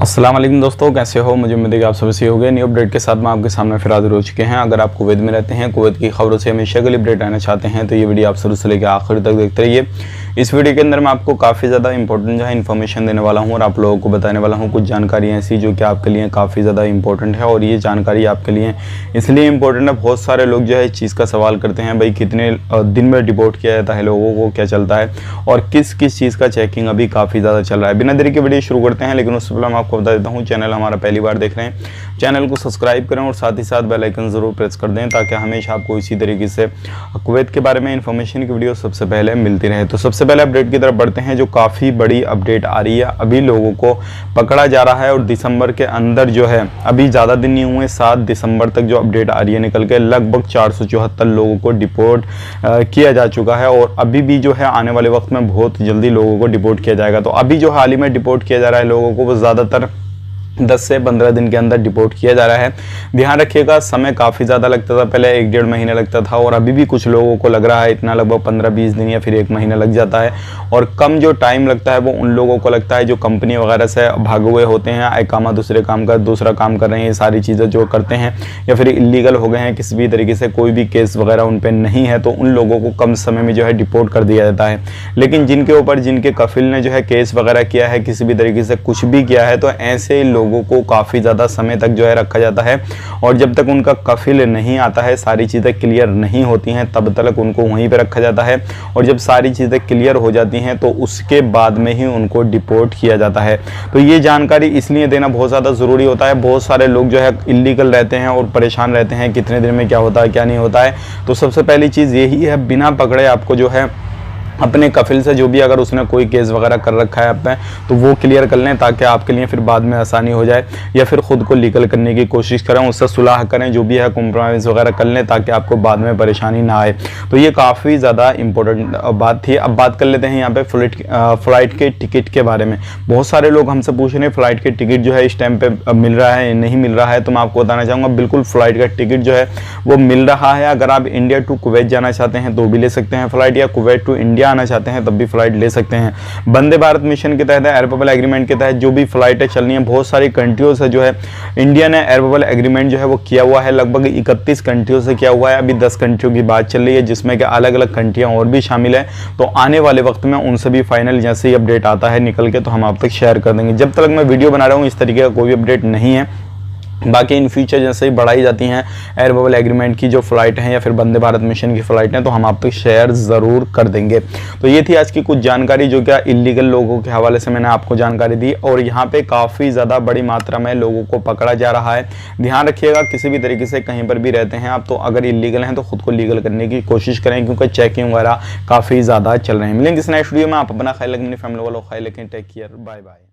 अस्सलाम वालेकुम दोस्तों, कैसे हो? मुझे उम्मीद है कि आप सब सही हो गए। न्यू अपडेट के साथ में आपके सामने फिर हाजिर हो चुके हैं। अगर आप कुवैत में रहते हैं, कुवैत की खबरों से हमेशा के लिए अपडेट आना चाहते हैं तो ये वीडियो आप शुरू से लेकर आखिर तक देखते रहिए। इस वीडियो के अंदर मैं आपको काफ़ी ज़्यादा इंपॉर्टेंट जो है इन्फॉर्मेशन देने वाला हूँ और आप लोगों को बताने वाला हूँ कुछ जानकारी ऐसी जो कि आपके लिए काफ़ी ज़्यादा इंपॉर्टेंट है। और ये जानकारी आपके लिए इसलिए इम्पोर्टेंट है, बहुत सारे लोग जो है इस चीज़ का सवाल करते हैं, भाई कितने दिन में डिपोर्ट किया जाता है लोगों को, क्या चलता है और किस किस चीज़ का चेकिंग अभी काफ़ी ज़्यादा चल रहा है। बिना देरी के वीडियो शुरू करते हैं, लेकिन उससे पहले मैं आपको बता देता हूँ, चैनल हमारा पहली बार देख रहे हैं, चैनल को सब्सक्राइब करें और साथ ही साथ बेल आइकन ज़रूर प्रेस कर दें ताकि हमेशा आपको इसी तरीके से कुवैत के बारे में इंफॉर्मेशन की वीडियो सबसे पहले मिलती रहे। तो सबसे पहले अपडेट की तरफ बढ़ते हैं, जो काफ़ी बड़ी अपडेट आ रही है। अभी लोगों को पकड़ा जा रहा है और दिसंबर के अंदर जो है, अभी ज़्यादा दिन नहीं हुए, 7 दिसंबर तक जो अपडेट आ रही है निकल के, लगभग 474 लोगों को डिपोर्ट किया जा चुका है और अभी भी जो है आने वाले वक्त में बहुत जल्दी लोगों को डिपोर्ट किया जाएगा। तो अभी जो हाल ही में डिपोर्ट किया जा रहा है लोगों को, वो ज़्यादातर 10 से 15 दिन के अंदर डिपोर्ट किया जा रहा है। ध्यान रखिएगा, समय काफ़ी ज़्यादा लगता था, पहले 1-1.5 महीने लगता था और अभी भी कुछ लोगों को लग रहा है इतना लगभग 15-20 दिन या फिर 1 महीना लग जाता है। और कम जो टाइम लगता है वो उन लोगों को लगता है जो कंपनी वगैरह से भागे हुए होते हैं, इकामा दूसरा काम कर रहे हैं, ये सारी चीज़ें जो करते हैं या फिर इलीगल हो गए हैं किसी भी तरीके से, कोई भी केस वगैरह उन पर नहीं है, तो उन लोगों को कम समय में जो है डिपोर्ट कर दिया जाता है। लेकिन जिनके ऊपर जिनके कफिल ने जो है केस वगैरह किया है, किसी भी तरीके से कुछ भी किया है, तो ऐसे लोगों को काफ़ी ज़्यादा समय तक जो है रखा जाता है और जब तक उनका कफिल नहीं आता है, सारी चीज़ें क्लियर नहीं होती हैं, तब तक उनको वहीं पर रखा जाता है। और जब सारी चीज़ें क्लियर हो जाती हैं तो उसके बाद में ही उनको डिपोर्ट किया जाता है। तो ये जानकारी इसलिए देना बहुत ज़्यादा ज़रूरी होता है। बहुत सारे लोग जो है इलीगल रहते हैं और परेशान रहते हैं कितने दिन में क्या होता है क्या नहीं होता है। तो सबसे पहली चीज़ यही है, बिना पकड़े आपको जो है अपने कफिल से, जो भी अगर उसने कोई केस वगैरह कर रखा है आप पे, तो वो क्लियर कर लें ताकि आपके लिए फिर बाद में आसानी हो जाए। या फिर खुद को लीगल करने की कोशिश करें, उससे सुलह करें, जो भी है कॉम्प्रोमाइज़ वगैरह कर लें ताकि आपको बाद में परेशानी ना आए। तो ये काफ़ी ज़्यादा इंपॉर्टेंट बात थी। अब बात कर लेते हैं यहाँ पे फ़्लाइट के टिकट के बारे में। बहुत सारे लोग हमसे पूछ रहे हैं फ़्लाइट के टिकट जो है इस टाइम पर मिल रहा है नहीं मिल रहा है। तो मैं आपको बताना चाहूँगा, बिल्कुल फ़्लाइट का टिकट जो है वो मिल रहा है। अगर आप इंडिया टू कुवैत जाना चाहते हैं तो भी ले सकते हैं फ़्लाइट, या कुवैत टू इंडिया आना चाहते हैं तब भी फ्लाइट ले सकते हैं। वंदे भारत मिशन के तहत, एयर बबल एग्रीमेंट के तहत जो भी फ्लाइटें चल रही हैं, बहुत सारी कंट्रियों से जो है इंडिया ने एयर बबल एग्रीमेंट जो है वो किया हुआ है। लगभग 31 कंट्रियों से किया हुआ है। अभी 10 कंट्रियों की बात चल रही है जिसमें कि अलग अलग कंट्रियां और भी शामिल है। तो आने वाले वक्त में उनसे भी फाइनल जैसे ही अपडेट आता है निकल के तो हम आप तक शेयर कर देंगे। जब तक मैं वीडियो बना रहा हूँ इस तरीके का कोई अपडेट नहीं है। बाकी इन फ्यूचर जैसे ही बढ़ाई जाती हैं एयर बबल एग्रीमेंट की जो फ्लाइट हैं या फिर वंदे भारत मिशन की फ़्लाइट हैं, तो हम आप तक शेयर ज़रूर कर देंगे। तो ये थी आज की कुछ जानकारी जो क्या इलीगल लोगों के हवाले से मैंने आपको जानकारी दी। और यहाँ पे काफ़ी ज़्यादा बड़ी मात्रा में लोगों को पकड़ा जा रहा है। ध्यान रखिएगा, किसी भी तरीके से कहीं पर भी रहते हैं आप, तो अगर इलीगल हैं तो खुद को लीगल करने की कोशिश करें, क्योंकि चेकिंग वगैरह काफ़ी ज़्यादा चल रहे हैं। मिलेंगे इस नेक्स्ट वीडियो में। आप अपना ख्याल रखें, अपनी फैमिली वालों का ख्याल रखें। Take care, bye bye.